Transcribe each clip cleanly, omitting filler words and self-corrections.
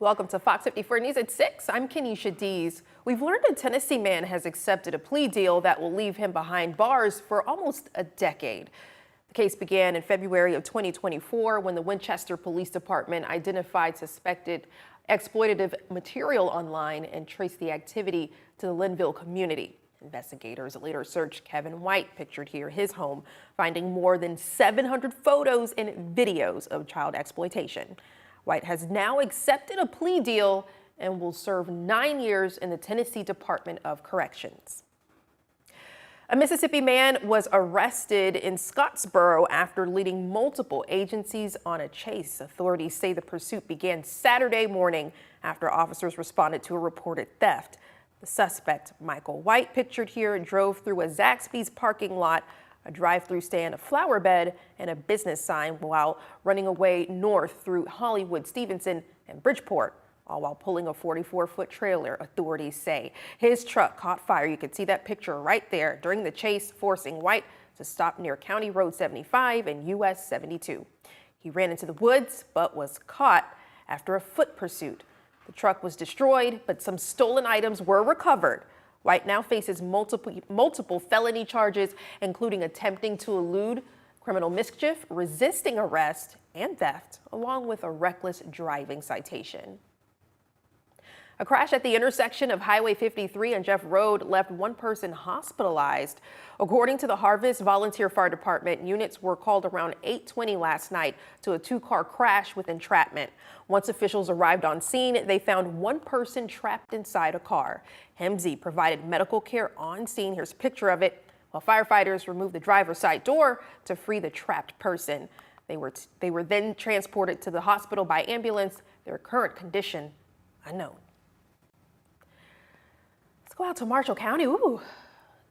Welcome to Fox 54 News at 6. I'm Kenesha Dees. We've learned a Tennessee man has accepted a plea deal that will leave him behind bars for almost a decade. The case began in February of 2024 when the Winchester Police Department identified suspected exploitative material online and traced the activity to the Linville community. Investigators later searched Kevin White, pictured here, his home, finding more than 700 photos and videos of child exploitation. White has now accepted a plea deal and will serve 9 years in the Tennessee Department of Corrections. A Mississippi man was arrested in Scottsboro after leading multiple agencies on a chase. Authorities say the pursuit began Saturday morning after officers responded to a reported theft. The suspect, Michael White, pictured here, drove through a Zaxby's parking lot, a drive-through stand, a flower bed, and a business sign while running away north through Hollywood, Stevenson, and Bridgeport, all while pulling a 44-foot trailer, authorities say. His truck caught fire. You can see that picture right there during the chase, forcing White to stop near County Road 75 and US 72. He ran into the woods but was caught after a foot pursuit. The truck was destroyed, but some stolen items were recovered. White now faces multiple felony charges, including attempting to elude criminal mischief, resisting arrest, and theft, along with a reckless driving citation. A crash at the intersection of Highway 53 and Jeff Road left one person hospitalized. According to the Harvest Volunteer Fire Department, units were called around 8:20 last night to a two-car crash with entrapment. Once officials arrived on scene, they found one person trapped inside a car. HMZ provided medical care on scene. Here's a picture of it, while firefighters removed the driver's side door to free the trapped person. They were then transported to the hospital by ambulance. Their current condition unknown. Let's go out to Marshall County. Ooh,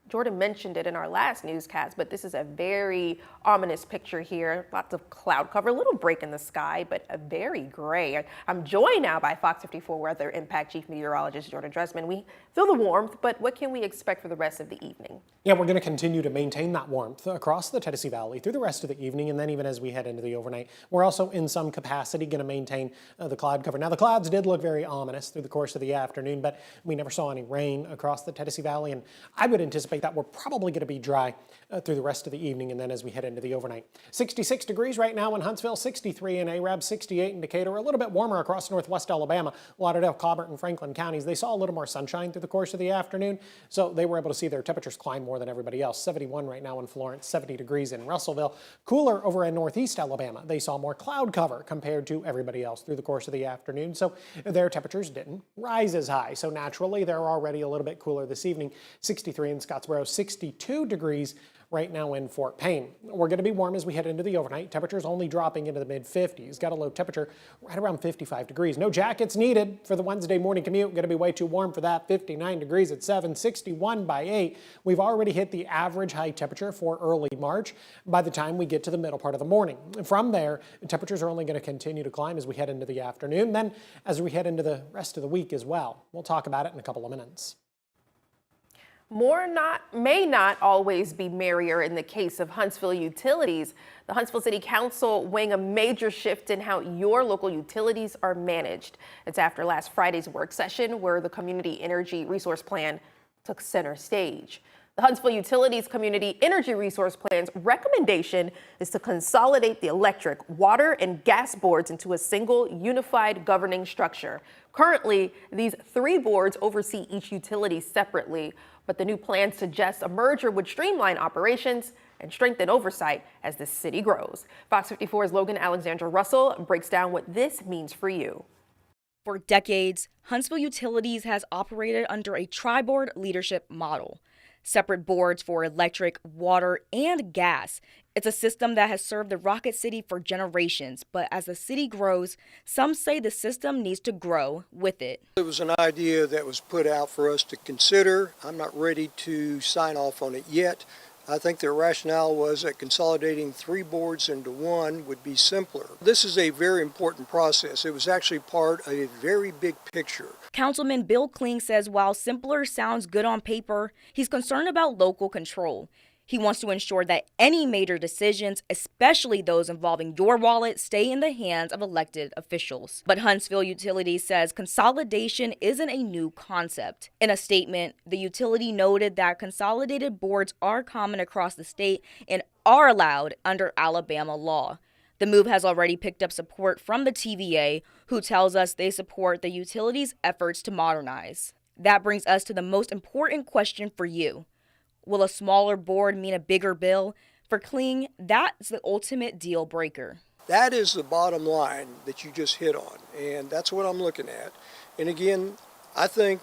Jordan mentioned it in our last newscast, but this is a very ominous picture here. Lots of cloud cover, a little break in the sky, but a very gray. I'm joined now by Fox 54 Weather Impact Chief Meteorologist Jordan Dressman. We feel the warmth, but what can we expect for the rest of the evening? Yeah, we're going to continue to maintain that warmth across the Tennessee Valley through the rest of the evening, and then even as we head into the overnight. We're also in some capacity going to maintain the cloud cover. Now, the clouds did look very ominous through the course of the afternoon, but we never saw any rain across the Tennessee Valley, and I would anticipate that we're probably going to be dry through the rest of the evening and then as we head into the overnight. 66 degrees right now in Huntsville, 63 in Arab, 68 in Decatur, a little bit warmer across northwest Alabama, Lauderdale, Colbert, and Franklin counties. They saw a little more sunshine through the course of the afternoon, so they were able to see their temperatures climb more than everybody else. 71 right now in Florence, 70 degrees in Russellville. Cooler over in northeast Alabama. They saw more cloud cover compared to everybody else through the course of the afternoon, so their temperatures didn't rise as high. So naturally, they're already a little bit cooler this evening. 63 in Scottsboro, 62 degrees right now in Fort Payne. We're going to be warm as we head into the overnight. Temperatures only dropping into the mid-50s. Got a low temperature right around 55 degrees. No jackets needed for the Wednesday morning commute. Going to be way too warm for that. 59 degrees at 7, 61 by 8. We've already hit the average high temperature for early March by the time we get to the middle part of the morning. From there, temperatures are only going to continue to climb as we head into the afternoon, then as we head into the rest of the week as well. We'll talk about it in a couple of minutes. May not always be merrier in the case of Huntsville utilities. The Huntsville City Council weighing a major shift in how your local utilities are managed. It's after last Friday's work session where the Community Energy Resource Plan took center stage. The Huntsville Utilities Community Energy Resource Plan's recommendation is to consolidate the electric, water, and gas boards into a single unified governing structure. Currently, these three boards oversee each utility separately, but the new plan suggests a merger would streamline operations and strengthen oversight as the city grows. Fox 54's Logan Alexandra Russell breaks down what this means for you. For decades, Huntsville Utilities has operated under a tri-board leadership model. Separate boards for electric, water, and gas. It's a system that has served the Rocket City for generations, but as the city grows, some say the system needs to grow with it. It was an idea that was put out for us to consider. I'm not ready to sign off on it yet. I think their rationale was that consolidating three boards into one would be simpler. This is a very important process. It was actually part of a very big picture. Councilman Bill Kling says while simpler sounds good on paper, he's concerned about local control. He wants to ensure that any major decisions, especially those involving your wallet, stay in the hands of elected officials. But Huntsville Utilities says consolidation isn't a new concept. In a statement, the utility noted that consolidated boards are common across the state and are allowed under Alabama law. The move has already picked up support from the TVA, who tells us they support the utility's efforts to modernize. That brings us to the most important question for you. Will a smaller board mean a bigger bill? For Kling, that's the ultimate deal breaker. That is the bottom line that you just hit on, and that's what I'm looking at. And again, I think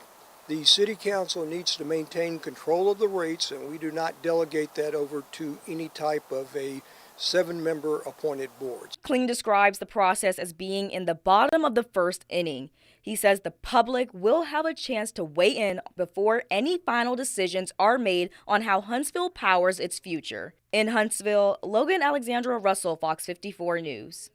the city council needs to maintain control of the rates, and we do not delegate that over to any type of a 7-member appointed board. Kling describes the process as being in the bottom of the first inning. He says the public will have a chance to weigh in before any final decisions are made on how Huntsville powers its future. In Huntsville, Logan Alexandra Russell, Fox 54 News.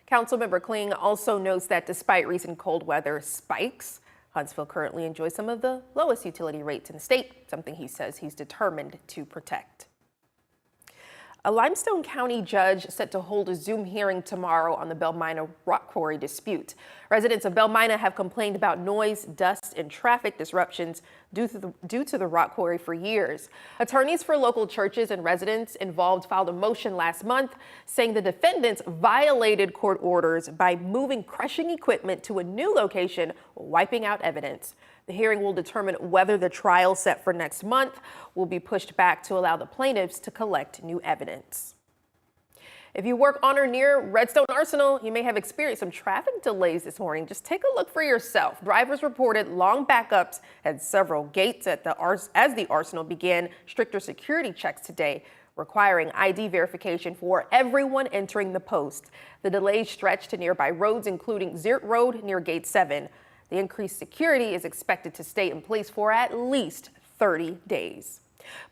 Councilmember Kling also notes that despite recent cold weather spikes, Huntsville currently enjoys some of the lowest utility rates in the state, something he says he's determined to protect. A Limestone County judge set to hold a Zoom hearing tomorrow on the Belmina rock quarry dispute. Residents of Belmina have complained about noise, dust, and traffic disruptions due to the rock quarry for years. Attorneys for local churches and residents involved filed a motion last month saying the defendants violated court orders by moving crushing equipment to a new location, wiping out evidence. The hearing will determine whether the trial set for next month will be pushed back to allow the plaintiffs to collect new evidence. If you work on or near Redstone Arsenal, you may have experienced some traffic delays this morning. Just take a look for yourself. Drivers reported long backups at several gates as the Arsenal began stricter security checks today, requiring ID verification for everyone entering the post. The delays stretched to nearby roads, including Ziert Road near Gate 7. The increased security is expected to stay in place for at least 30 days.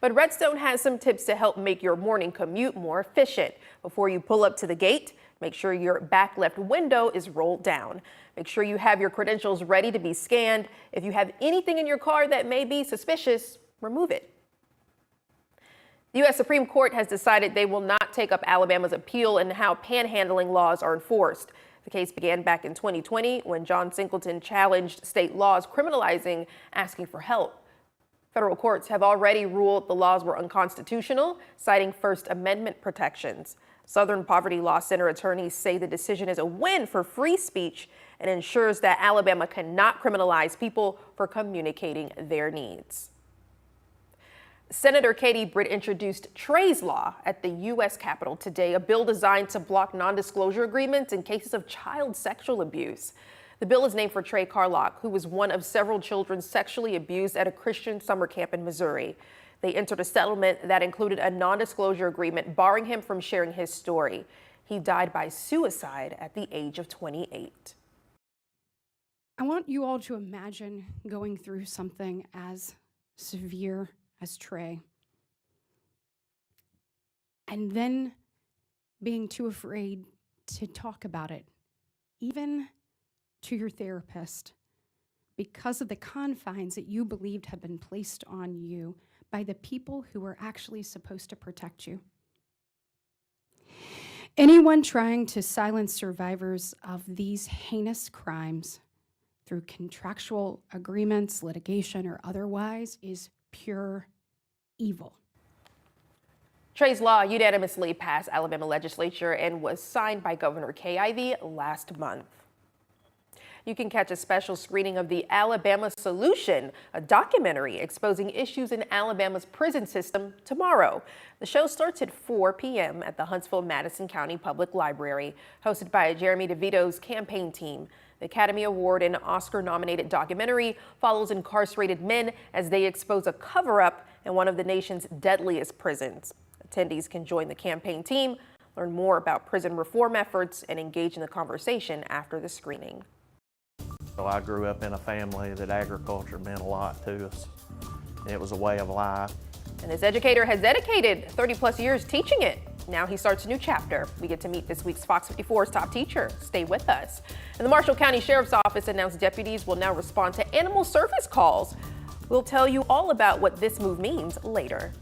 But Redstone has some tips to help make your morning commute more efficient. Before you pull up to the gate, make sure your back left window is rolled down. Make sure you have your credentials ready to be scanned. If you have anything in your car that may be suspicious, remove it. The U.S. Supreme Court has decided they will not take up Alabama's appeal in how panhandling laws are enforced. The case began back in 2020 when John Singleton challenged state laws criminalizing asking for help. Federal courts have already ruled the laws were unconstitutional, citing First Amendment protections. Southern Poverty Law Center attorneys say the decision is a win for free speech and ensures that Alabama cannot criminalize people for communicating their needs. Senator Katie Britt introduced Trey's Law at the U.S. Capitol today, a bill designed to block non-disclosure agreements in cases of child sexual abuse. The bill is named for Trey Carlock, who was one of several children sexually abused at a Christian summer camp in Missouri. They entered a settlement that included a non-disclosure agreement barring him from sharing his story. He died by suicide at the age of 28. I want you all to imagine going through something as severe as Trey, and then being too afraid to talk about it, even to your therapist, because of the confines that you believed had been placed on you by the people who were actually supposed to protect you. Anyone trying to silence survivors of these heinous crimes through contractual agreements, litigation, or otherwise is pure evil. Trey's Law unanimously passed Alabama legislature and was signed by Governor Kay Ivey last month. You can catch a special screening of the Alabama Solution, a documentary exposing issues in Alabama's prison system, tomorrow. The show starts at 4 p.m. at the Huntsville-Madison County Public Library, hosted by Jeremy DeVito's campaign team. The Academy Award and Oscar-nominated documentary follows incarcerated men as they expose a cover-up in one of the nation's deadliest prisons. Attendees can join the campaign team, learn more about prison reform efforts, and engage in the conversation after the screening. So I grew up in a family that agriculture meant a lot to us. It was a way of life. And this educator has dedicated 30-plus years teaching it. Now he starts a new chapter. We get to meet this week's Fox 54's top teacher. Stay with us. And the Marshall County Sheriff's Office announced deputies will now respond to animal service calls. We'll tell you all about what this move means later.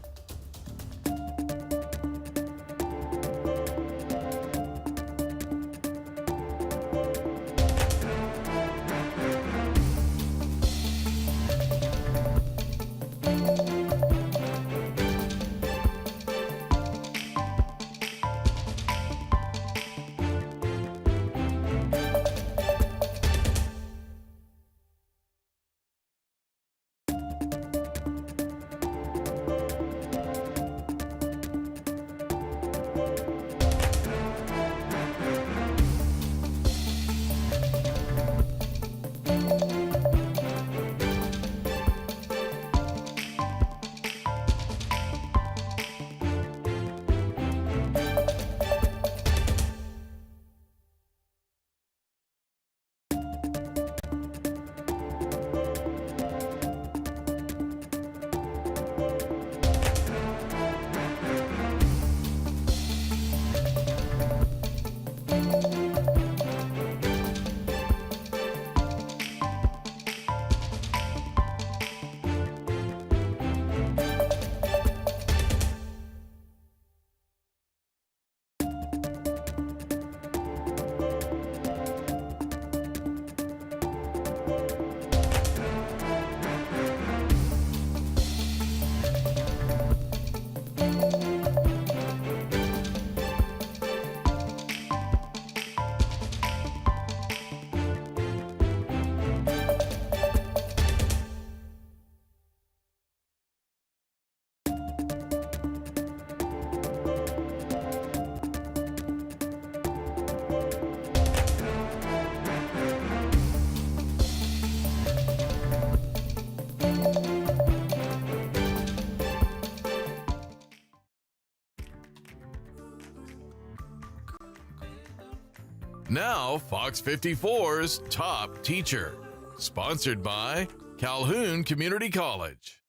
Now, Fox 54's Top Teacher. Sponsored by Calhoun Community College.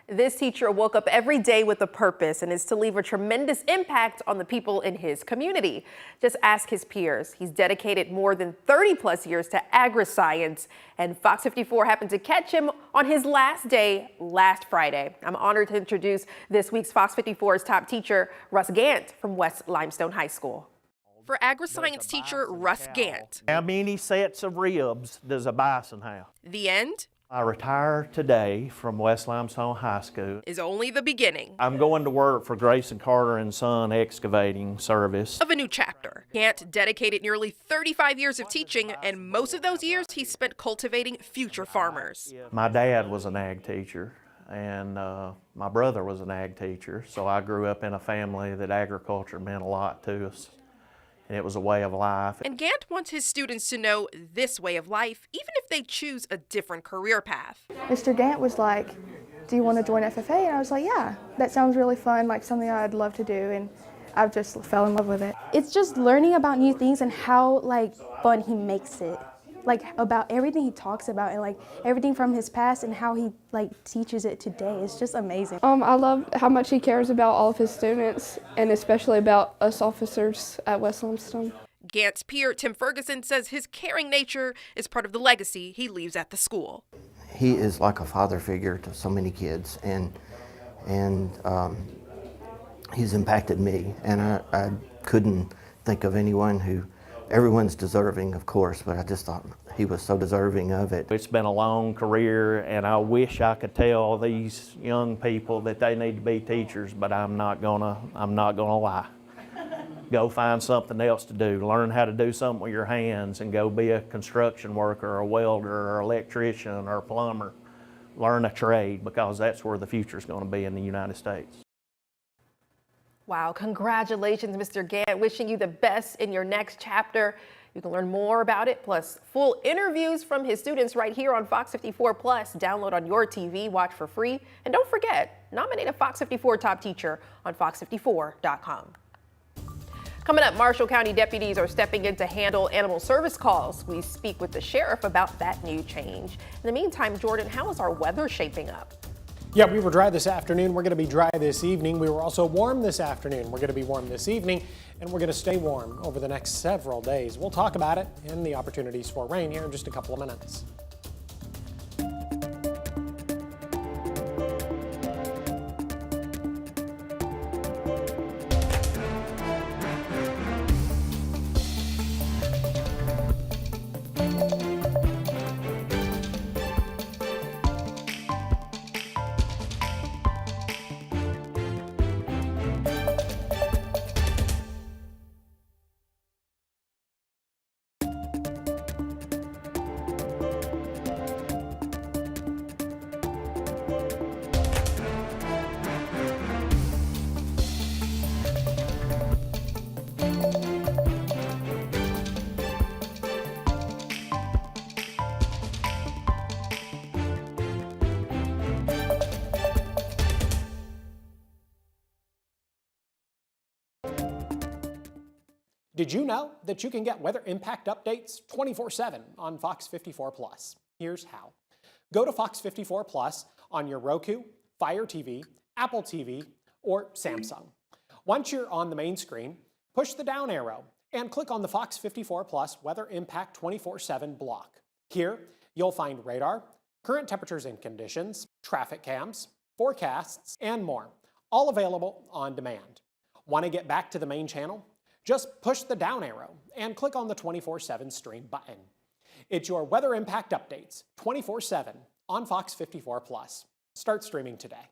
This teacher woke up every day with a purpose and is to leave a tremendous impact on the people in his community. Just ask his peers. He's dedicated more than 30 plus years to agri-science, and Fox 54 happened to catch him on his last day last Friday. I'm honored to introduce this week's Fox 54's top teacher, Russ Gant from West Limestone High School. For agri-science teacher Russ Gant. How many sets of ribs does a bison have? The end I retire today from West Limestone High School. is only the beginning I'm going to work for Grayson Carter and Son Excavating Service. of a new chapter. Gant dedicated nearly 35 years of teaching, and most of those years he spent cultivating future farmers. My dad was an ag teacher, and my brother was an ag teacher, so I grew up in a family that agriculture meant a lot to us, and it was a way of life. And Gant wants his students to know this way of life, even if they choose a different career path. Mr. Gant was like, do you want to join FFA? And I was like, yeah, that sounds really fun, like something I'd love to do, and I just fell in love with it. It's just learning about new things and how fun he makes it. About everything he talks about and everything from his past and how he teaches it today. It's just amazing. I love how much he cares about all of his students, and especially about us officers at West Limestone. Gant's peer, Tim Ferguson, says his caring nature is part of the legacy he leaves at the school. He is like a father figure to so many kids, and he's impacted me, and I couldn't think of anyone who, everyone's deserving, of course, but I just thought he was so deserving of it. It's been a long career, and I wish I could tell these young people that they need to be teachers, but I'm not gonna lie. Go find something else to do. Learn how to do something with your hands and go be a construction worker or a welder or electrician or a plumber. Learn a trade, because that's where the future is going to be in the United States. Wow, congratulations, Mr. Gant. Wishing you the best in your next chapter. You can learn more about it, plus full interviews from his students right here on Fox 54 Plus. Download on your TV, watch for free. And don't forget, nominate a Fox 54 top teacher on fox54.com. Coming up, Marshall County deputies are stepping in to handle animal service calls. We speak with the sheriff about that new change. In the meantime, Jordan, how is our weather shaping up? Yeah, we were dry this afternoon. We're going to be dry this evening. We were also warm this afternoon. We're going to be warm this evening, and we're going to stay warm over the next several days. We'll talk about it and the opportunities for rain here in just a couple of minutes. Did you know that you can get weather impact updates 24/7 on Fox 54 Plus? Here's how. Go to Fox 54 Plus on your Roku, Fire TV, Apple TV, or Samsung. Once you're on the main screen, push the down arrow and click on the Fox 54 Plus Weather Impact 24/7 block. Here, you'll find radar, current temperatures and conditions, traffic cams, forecasts, and more, all available on demand. Want to get back to the main channel? Just push the down arrow and click on the 24/7 stream button. It's your weather impact updates 24/7 on Fox 54 Plus. Start streaming today.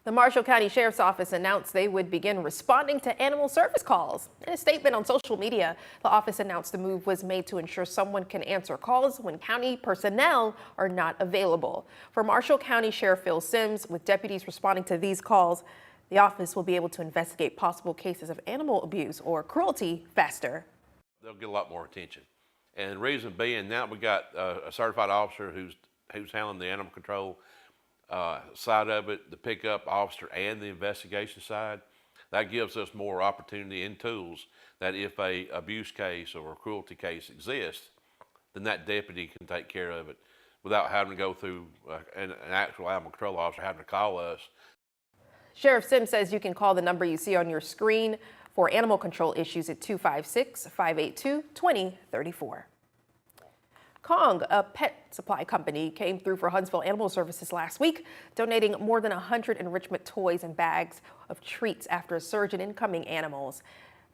The Marshall County Sheriff's Office announced they would begin responding to animal service calls. In a statement on social media, the office announced the move was made to ensure someone can answer calls when county personnel are not available. For Marshall County Sheriff Phil Sims, with deputies responding to these calls, the office will be able to investigate possible cases of animal abuse or cruelty faster. They'll get a lot more attention. And the reason being, now we got a certified officer who's handling the animal control side of it, the pickup officer and the investigation side. That gives us more opportunity and tools that if a abuse case or a cruelty case exists, then that deputy can take care of it without having to go through an actual animal control officer having to call us. Sheriff Sims says you can call the number you see on your screen for animal control issues at 256-582-2034. Kong, a pet supply company, came through for Huntsville Animal Services last week, donating more than 100 enrichment toys and bags of treats after a surge in incoming animals.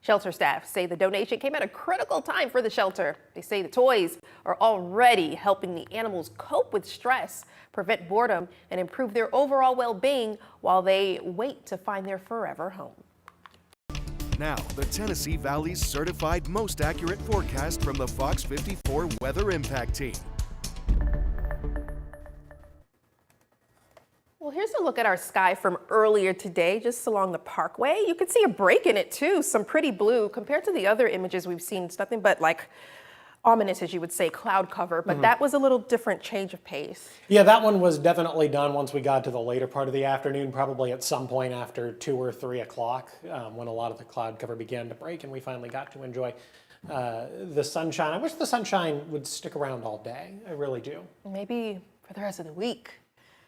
Shelter staff say the donation came at a critical time for the shelter. They say the toys are already helping the animals cope with stress, prevent boredom, and improve their overall well-being while they wait to find their forever home. Now, the Tennessee Valley's certified most accurate forecast from the Fox 54 Weather Impact Team. Well, here's a look at our sky from earlier today, just along the parkway. You can see a break in it too, some pretty blue. Compared to the other images we've seen, it's nothing but like ominous, as you would say, cloud cover, but that was a little different change of pace. Yeah, that one was definitely done once we got to the later part of the afternoon, probably at some point after 2 or 3 o'clock, when a lot of the cloud cover began to break and we finally got to enjoy the sunshine. I wish the sunshine would stick around all day. I really do. Maybe for the rest of the week.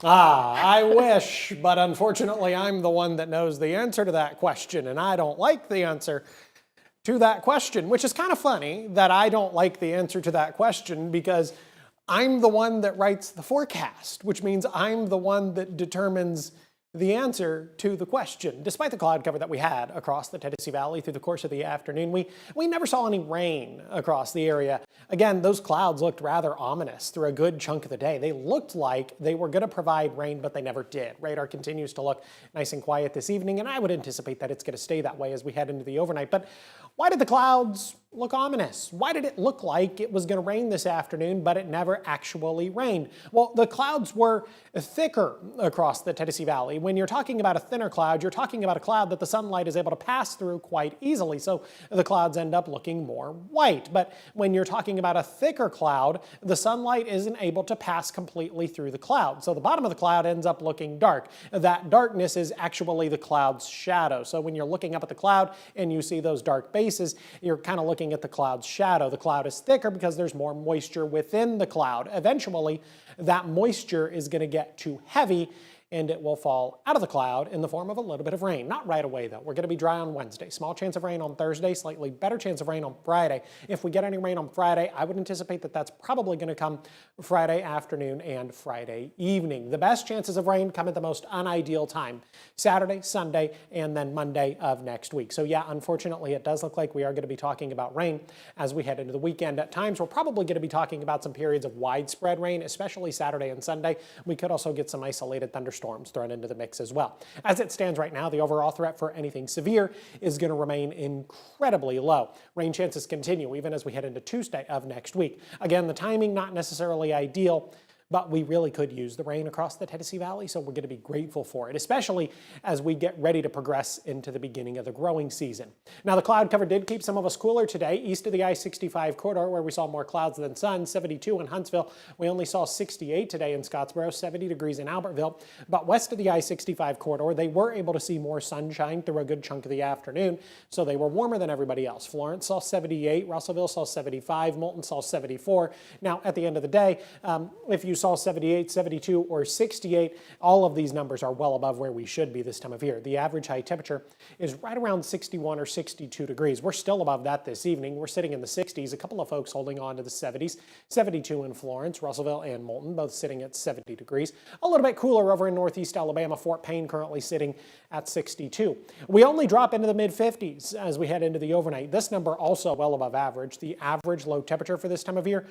I wish, but unfortunately I'm the one that knows the answer to that question, and I don't like the answer to that question, which is kind of funny that I don't like the answer to that question because I'm the one that writes the forecast, which means I'm the one that determines the answer to the question. Despite the cloud cover that we had across the Tennessee Valley through the course of the afternoon, we never saw any rain across the area. Again, those clouds looked rather ominous through a good chunk of the day. They looked like they were going to provide rain, but they never did. Radar continues to look nice and quiet this evening, and I would anticipate that it's going to stay that way as we head into the overnight. But why did the clouds look ominous? Why did it look like it was going to rain this afternoon, but it never actually rained? Well, the clouds were thicker across the Tennessee Valley. When you're talking about a thinner cloud, you're talking about a cloud that the sunlight is able to pass through quite easily, so the clouds end up looking more white. But when you're talking about a thicker cloud, the sunlight isn't able to pass completely through the cloud, so the bottom of the cloud ends up looking dark. That darkness is actually the cloud's shadow. So when you're looking up at the cloud and you see those dark bases, you're kind of looking at the cloud's shadow. The cloud is thicker because there's more moisture within the cloud. Eventually, that moisture is going to get too heavy and it will fall out of the cloud in the form of a little bit of rain. Not right away though. We're going to be dry on Wednesday. Small chance of rain on Thursday, slightly better chance of rain on Friday. If we get any rain on Friday, I would anticipate that that's probably going to come Friday afternoon and Friday evening. The best chances of rain come at the most unideal time, Saturday, Sunday, and then Monday of next week. So yeah, unfortunately, it does look like we are going to be talking about rain as we head into the weekend. At times, we're probably going to be talking about some periods of widespread rain, especially Saturday and Sunday. We could also get some isolated thunderstorms thrown into the mix as well. As it stands right now, the overall threat for anything severe is going to remain incredibly low. Rain chances continue even as we head into Tuesday of next week. Again, the timing not necessarily ideal, but we really could use the rain across the Tennessee Valley, so we're going to be grateful for it, especially as we get ready to progress into the beginning of the growing season. Now, the cloud cover did keep some of us cooler today. East of the I-65 corridor, where we saw more clouds than sun, 72 in Huntsville. We only saw 68 today in Scottsboro, 70 degrees in Albertville. But west of the I-65 corridor, they were able to see more sunshine through a good chunk of the afternoon, so they were warmer than everybody else. Florence saw 78, Russellville saw 75, Moulton saw 74. Now, at the end of the day, if you saw 78, 72, or 68, all of these numbers are well above where we should be this time of year. The average high temperature is right around 61 or 62 degrees. We're still above that this evening. We're sitting in the 60s. A couple of folks holding on to the 70s. 72 in Florence, Russellville, and Moulton, both sitting at 70 degrees. A little bit cooler over in northeast Alabama. Fort Payne currently sitting at 62. We only drop into the mid-50s as we head into the overnight. This number also well above average. The average low temperature for this time of year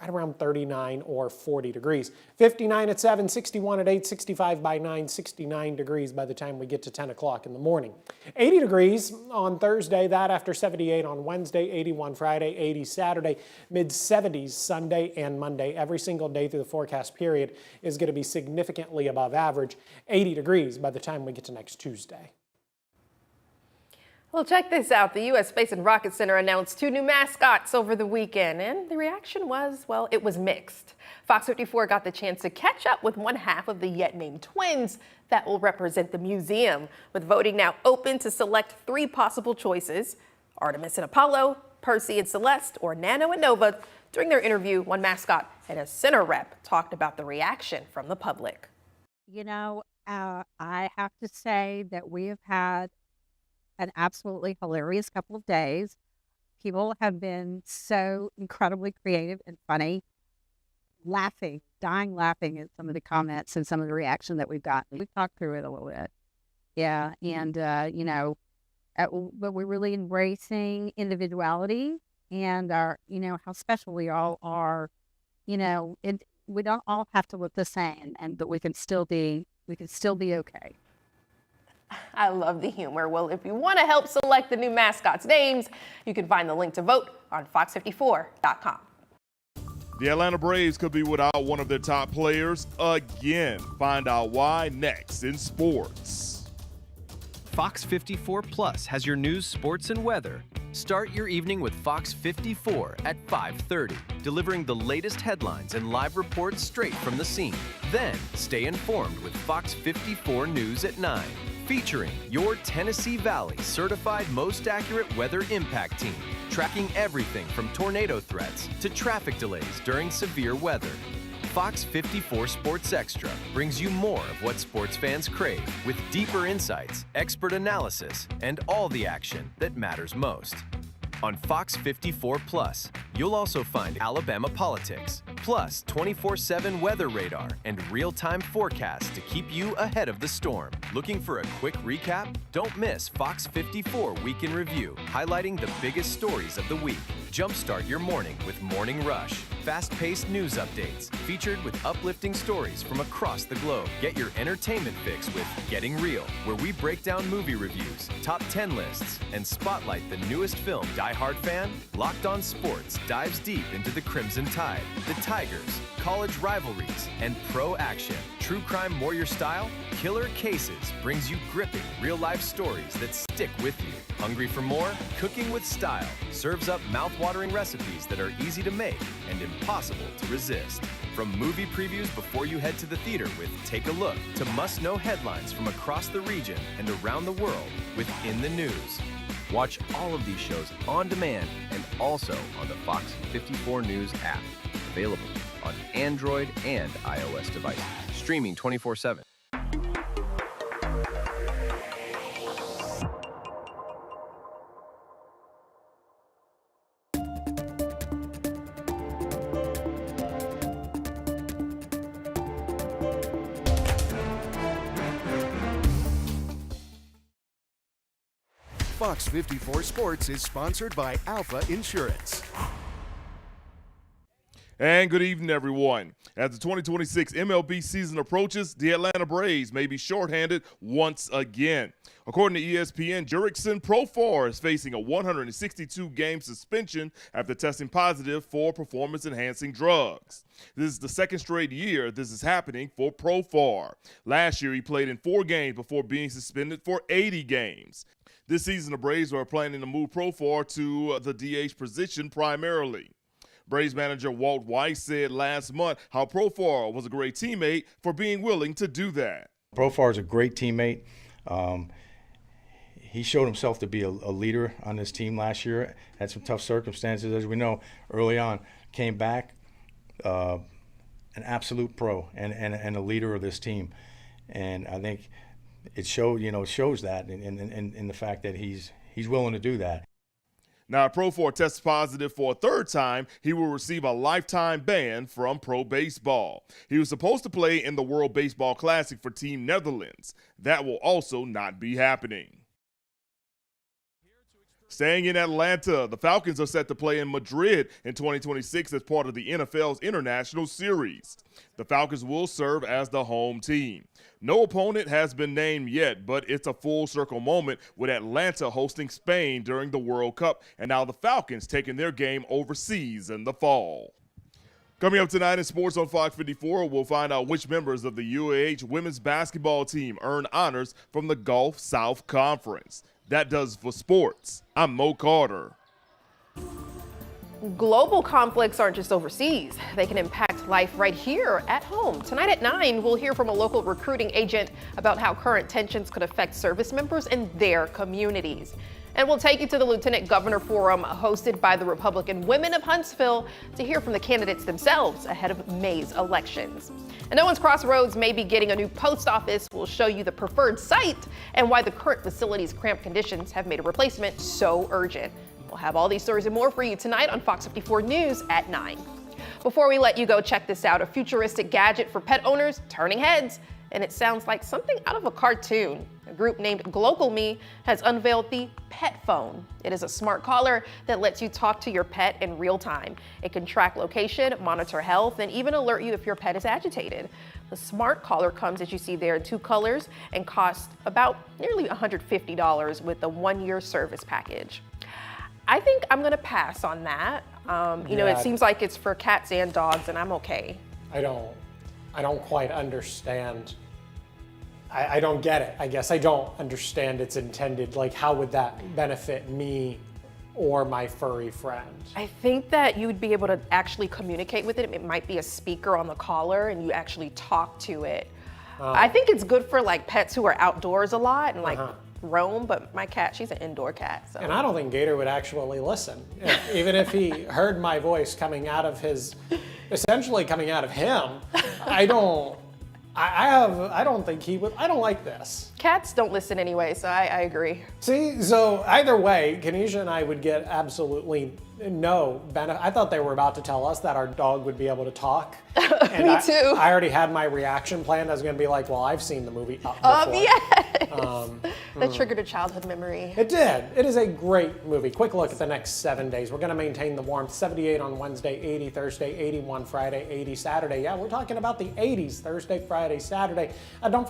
right around 39 or 40 degrees. 59 at 7, 61 at 8, 65 by 9, 69 degrees by the time we get to 10 o'clock in the morning. 80 degrees on Thursday, that after 78 on Wednesday, 81 Friday, 80 Saturday, mid-70s Sunday and Monday. Every single day through the forecast period is going to be significantly above average. 80 degrees by the time we get to next Tuesday. Well, check this out. The U.S. Space and Rocket Center announced 2 new mascots over the weekend, and the reaction was, well, it was mixed. Fox 54 got the chance to catch up with one half of the yet-named twins that will represent the museum, with voting now open to select 3 possible choices: Artemis and Apollo, Percy and Celeste, or Nano and Nova. During their interview, one mascot and a center rep talked about the reaction from the public. You know, I have to say that we have had an absolutely hilarious couple of days. People have been so incredibly creative and funny, dying laughing at some of the comments and some of the reaction that we've gotten. We've talked through it a little bit. Yeah. And, you know, but we're really embracing individuality and our, you know, how special we all are. You know, we don't all have to look the same, but we can still be okay. I love the humor. Well, if you want to help select the new mascots' names, you can find the link to vote on fox54.com. The Atlanta Braves could be without one of their top players again. Find out why next in sports. Fox 54 Plus has your news, sports, and weather. Start your evening with Fox 54 at 5:30, delivering the latest headlines and live reports straight from the scene. Then stay informed with Fox 54 News at 9, featuring your Tennessee Valley certified most accurate weather impact team, tracking everything from tornado threats to traffic delays during severe weather. Fox 54 Sports Extra brings you more of what sports fans crave, with deeper insights, expert analysis, and all the action that matters most. On Fox 54 Plus, you'll also find Alabama politics, plus 24/7 weather radar and real-time forecasts to keep you ahead of the storm. Looking for a quick recap? Don't miss Fox 54 Week in Review, highlighting the biggest stories of the week. Jumpstart your morning with Morning Rush, fast-paced news updates featured with uplifting stories from across the globe. Get your entertainment fix with Getting Real, where we break down movie reviews, top 10 lists, and spotlight the newest film. Die Hard fan? Locked On Sports dives deep into the Crimson Tide, the Tigers, college rivalries, and pro action. True Crime Warrior Style? Killer Cases brings you gripping real-life stories that stick with you. Hungry for more? Cooking with Style serves up mouth-watering recipes that are easy to make and impossible to resist. From movie previews before you head to the theater with Take a Look, to must-know headlines from across the region and around the world with In the News. Watch all of these shows on demand and also on the Fox 54 News app. Available on Android and iOS devices. Streaming 24/7. Fox 54 Sports is sponsored by Alpha Insurance. And good evening, everyone. As the 2026 MLB season approaches, the Atlanta Braves may be shorthanded once again. According to ESPN, Jurickson Profar is facing a 162-game suspension after testing positive for performance-enhancing drugs. This is the second straight year this is happening for Profar. Last year, he played in 4 games before being suspended for 80 games. This season, the Braves are planning to move Profar to the DH position primarily. Braves manager Walt Weiss said last month how Profar was a great teammate for being willing to do that. Profar is a great teammate. He showed himself to be a leader on this team last year. Had some tough circumstances, as we know, early on. Came back, an absolute pro and a leader of this team. And I think it shows that in the fact that he's willing to do that. Now, if Profar tests positive for a third time, he will receive a lifetime ban from pro baseball. He was supposed to play in the World Baseball Classic for Team Netherlands. That will also not be happening. Staying in Atlanta, the Falcons are set to play in Madrid in 2026 as part of the NFL's International Series. The Falcons will serve as the home team. No opponent has been named yet, but it's a full circle moment with Atlanta hosting Spain during the World Cup, and now the Falcons taking their game overseas in the fall. Coming up tonight in sports on Fox 54, we'll find out which members of the UAH women's basketball team earn honors from the Gulf South Conference. That does for sports. I'm Mo Carter. Global conflicts aren't just overseas. They can impact life right here at home. Tonight at 9, we'll hear from a local recruiting agent about how current tensions could affect service members and their communities. And we'll take you to the Lieutenant Governor Forum hosted by the Republican Women of Huntsville to hear from the candidates themselves ahead of May's elections. And Owens Crossroads may be getting a new post office. We'll show you the preferred site and why the current facility's cramped conditions have made a replacement so urgent. We'll have all these stories and more for you tonight on Fox 54 News at 9. Before we let you go, check this out. A futuristic gadget for pet owners turning heads. And it sounds like something out of a cartoon. A group named GlocalMe has unveiled the Pet Phone. It is a smart collar that lets you talk to your pet in real time. It can track location, monitor health, and even alert you if your pet is agitated. The smart collar comes, as you see there, in 2 colors and costs about nearly $150 with a 1-year service package. I think I'm gonna pass on that. It seems like it's for cats and dogs, and I'm okay. I don't quite understand. I don't get it. I guess I don't understand its intended, like how would that benefit me or my furry friend? I think that you would be able to actually communicate with it. It might be a speaker on the collar and you actually talk to it. I think it's good for like pets who are outdoors a lot and like roam, but my cat, she's an indoor cat. So. And I don't think Gator would actually listen. Even if he heard my voice coming out of essentially coming out of him, I don't think he would. I don't like this. Cats don't listen anyway, so I agree. See, so either way, Kenesha and I would get absolutely no benefit. I thought they were about to tell us that our dog would be able to talk. And Me too. I already had my reaction planned. I was going to be like, well, I've seen the movie Up before. Yes. That triggered a childhood memory. It did. It is a great movie. Quick look at the next 7 days. We're going to maintain the warmth. 78 on Wednesday, 80 Thursday, 81 Friday, 80 Saturday. Yeah, we're talking about the 80s Thursday, Friday, Saturday. Don't forget